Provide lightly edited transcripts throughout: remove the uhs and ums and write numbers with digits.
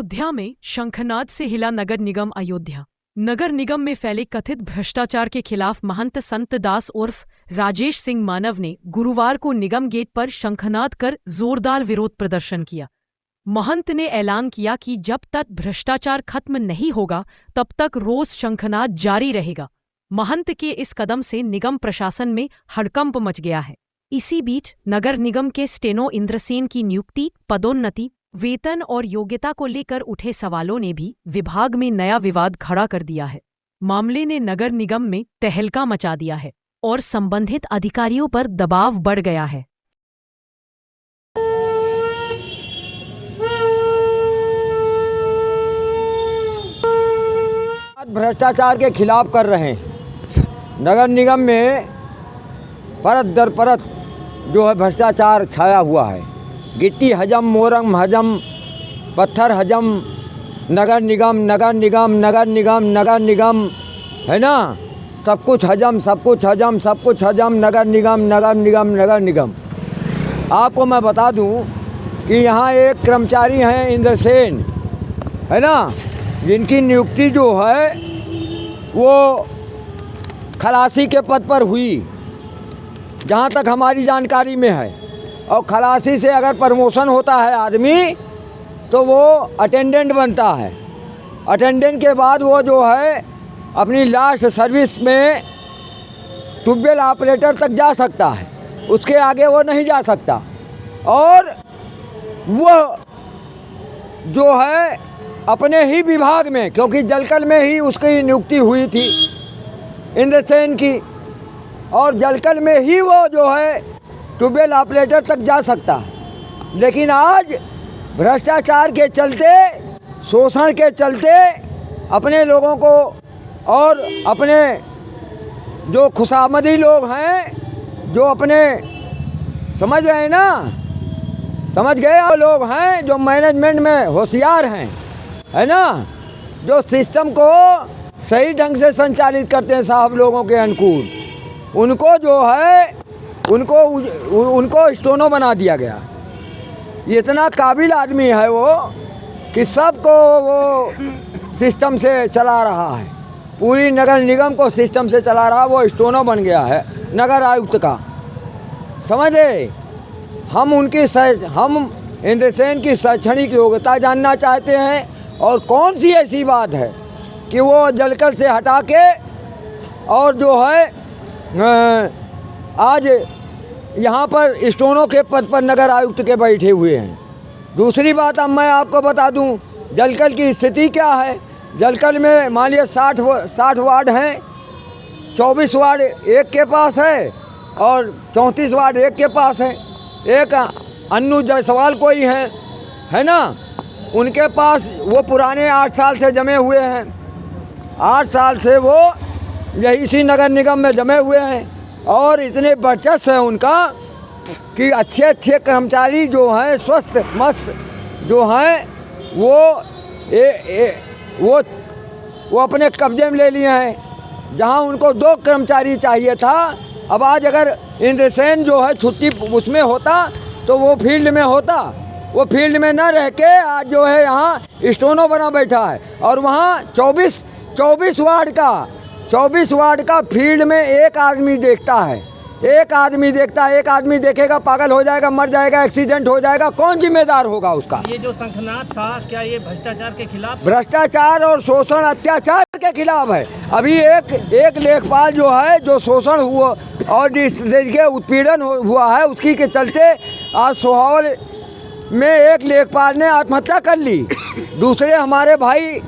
अयोध्या में शंखनाद से हिला नगर निगम अयोध्या। नगर निगम में फैले कथित भ्रष्टाचार के खिलाफ महंत संत दास उर्फ राजेश सिंह मानव ने गुरुवार को निगम गेट पर शंखनाद कर जोरदार विरोध प्रदर्शन किया। महंत ने ऐलान किया कि जब तक भ्रष्टाचार खत्म नहीं होगा तब तक रोज शंखनाद जारी रहेगा। महंत के इस कदम से निगम प्रशासन में हड़कंप मच गया है। इसी बीच नगर निगम के स्टेनो इंद्रसेन की नियुक्ति, पदोन्नति, वेतन और योग्यता को लेकर उठे सवालों ने भी विभाग में नया विवाद खड़ा कर दिया है। मामले ने नगर निगम में तहलका मचा दिया है और संबंधित अधिकारियों पर दबाव बढ़ गया है। भ्रष्टाचार के खिलाफ कर रहे हैं। नगर निगम में परत दर परत जो है भ्रष्टाचार छाया हुआ है। गिट्टी हजम, मोरंग हजम, पत्थर हजम, नगर निगम नगर निगम नगर निगम नगर निगम, है ना। सब कुछ हजम, सब कुछ हजम, सब कुछ हजम, नगर निगम नगर निगम नगर निगम। आपको मैं बता दूं कि यहाँ एक कर्मचारी हैं इंद्रसेन, है ना, जिनकी नियुक्ति जो है वो खलासी के पद पर हुई, जहाँ तक हमारी जानकारी में है। और खलासी से अगर प्रमोशन होता है आदमी तो वो अटेंडेंट बनता है। अटेंडेंट के बाद वो जो है अपनी लास्ट सर्विस में ट्यूबवेल ऑपरेटर तक जा सकता है, उसके आगे वो नहीं जा सकता। और वो जो है अपने ही विभाग में, क्योंकि जलकल में ही उसकी नियुक्ति हुई थी इंद्रसेन की, और जलकल में ही वो जो है ट्यूबवेल ऑपरेटर तक जा सकता है। लेकिन आज भ्रष्टाचार के चलते, शोषण के चलते अपने लोगों को और अपने जो खुशामदी लोग हैं, जो अपने समझ रहे हैं ना, समझ गए लोग हैं जो मैनेजमेंट में होशियार हैं, है ना, जो सिस्टम को सही ढंग से संचालित करते हैं साहब लोगों के अनुकूल, उनको जो है उनको स्टोनो बना दिया गया। इतना काबिल आदमी है वो कि सबको वो सिस्टम से चला रहा है, पूरी नगर निगम को सिस्टम से चला रहा। वो स्टोनो बन गया है नगर आयुक्त का, समझे। हम इंद्रसेन की शैक्षणिक योग्यता जानना चाहते हैं, और कौन सी ऐसी बात है कि वो जलकल से हटा के और जो है आज यहाँ पर स्टोनों के पद पर नगर आयुक्त के बैठे हुए हैं। दूसरी बात अब मैं आपको बता दूं जलकल की स्थिति क्या है। जलकल में मान लिया 60 वार्ड हैं, 24 वार्ड एक के पास है और 34 वार्ड एक के पास है। एक अन्नू जायसवाल कोई है ना, उनके पास वो पुराने 8 साल से जमे हुए हैं। 8 साल से वो यही इसी नगर निगम में जमे हुए हैं, और इतने वर्चस्व है उनका कि अच्छे कर्मचारी जो हैं, स्वस्थ मस्त जो हैं, वो अपने कब्जे में ले लिए हैं। जहां उनको 2 कर्मचारी चाहिए था, अब आज अगर इंद्रसेन जो है छुट्टी उसमें होता तो वो फील्ड में होता। वो फील्ड में न रह के आज जो है यहाँ स्टोनो बना बैठा है। और वहाँ 24 वार्ड का फील्ड में एक आदमी देखता है। एक आदमी देखेगा, पागल हो जाएगा, मर जाएगा, एक्सीडेंट हो जाएगा, कौन जिम्मेदार होगा उसका। ये जो शंखनाद था, क्या ये भ्रष्टाचार के खिलाफ, भ्रष्टाचार और शोषण अत्याचार के खिलाफ है। अभी एक लेखपाल जो है, जो शोषण हुआ और जिसके उत्पीड़न हुआ है, उसकी के चलते आज सोहावल में एक लेखपाल ने आत्महत्या कर ली। दूसरे हमारे भाई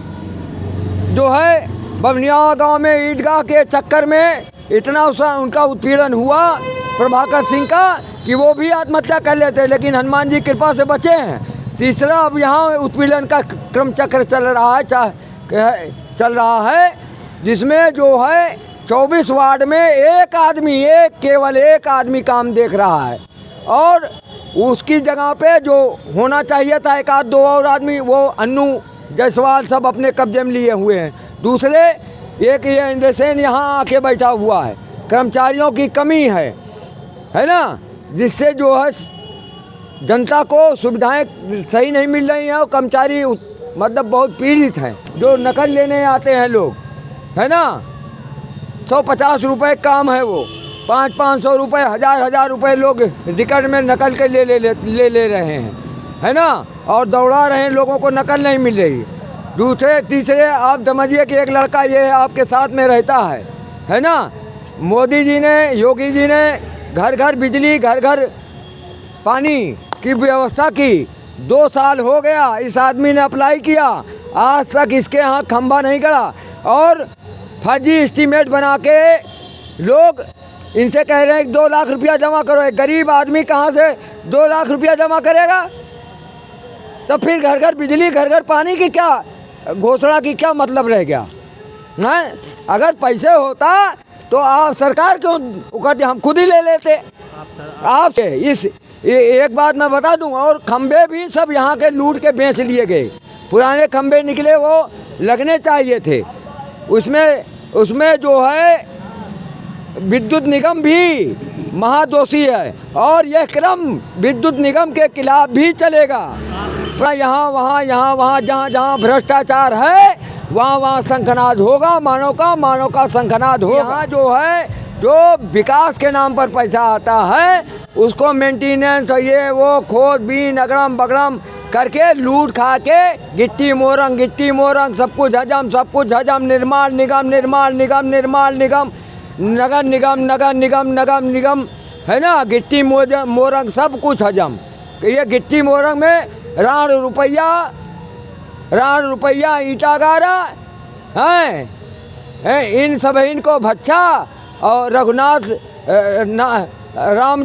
जो है बबनिया गांव में ईदगाह के चक्कर में इतना उनका उत्पीड़न हुआ प्रभाकर सिंह का कि वो भी आत्महत्या कर लेते, लेकिन हनुमान जी कृपा से बचे हैं। तीसरा अब यहाँ उत्पीड़न का क्रम चक्र चल रहा है, जिसमें जो है 24 वार्ड में केवल एक आदमी काम देख रहा है, और उसकी जगह पे जो होना चाहिए था 1-2 और आदमी, वो अन्नू जायसवाल सब अपने कब्जे में लिए हुए हैं। दूसरे एक ये इंद्रसेन यहाँ आके बैठा हुआ है। कर्मचारियों की कमी है ना, जिससे जो है जनता को सुविधाएं सही नहीं मिल रही हैं और कर्मचारी मतलब बहुत पीड़ित हैं। जो नकल लेने आते हैं लोग, है ना, 150 रुपये काम है वो, 500 रुपये, 1000 रुपये लोग टिकट में नकल के ले रहे हैं, है ना, और दौड़ा रहे हैं लोगों को, नकल नहीं मिल रही। दूसरे तीसरे आप समझिए कि एक लड़का ये आपके साथ में रहता है ना। मोदी जी ने, योगी जी ने घर घर बिजली, घर घर पानी की व्यवस्था की। 2 साल हो गया इस आदमी ने अप्लाई किया, आज तक इसके यहाँ खंभा नहीं गड़ा, और फर्जी एस्टीमेट बना के लोग इनसे कह रहे हैं 2 लाख रुपया जमा करो। एक गरीब आदमी कहाँ से 2 लाख रुपया जमा करेगा? तो फिर घर घर बिजली, घर घर पानी की क्या घोषणा की क्या मतलब रह गया? हैं, अगर पैसे होता तो आप सरकार क्यों उकरते, हम खुद ही ले लेते। आप इस एक बात मैं बता दूं, और खंबे भी सब यहाँ के लूट के बेच लिए गए। पुराने खंबे निकले, वो लगने चाहिए थे। उसमें जो है विद्युत निगम भी महादोषी है, और यह क्रम विद्युत निगम के खिलाफ भी चलेगा। यहाँ वहाँ जहाँ भ्रष्टाचार है वहाँ शंखनाद होगा, मानव का शंखनाद होगा। यहाँ जो है, जो विकास के नाम पर पैसा आता है उसको मेंटेनेंस, ये वो खोद बीन अगड़म बगड़म करके लूट खा के गिट्टी मोरंग सब कुछ हजम। निर्माण निगम, नगर निगम है ना, गिट्टी मोरंग सब कुछ हजम। ये गिट्टी मोरंग में राण रुपया ईटा गारा है, इन सब इनको भच्छा और रघुनाथ राम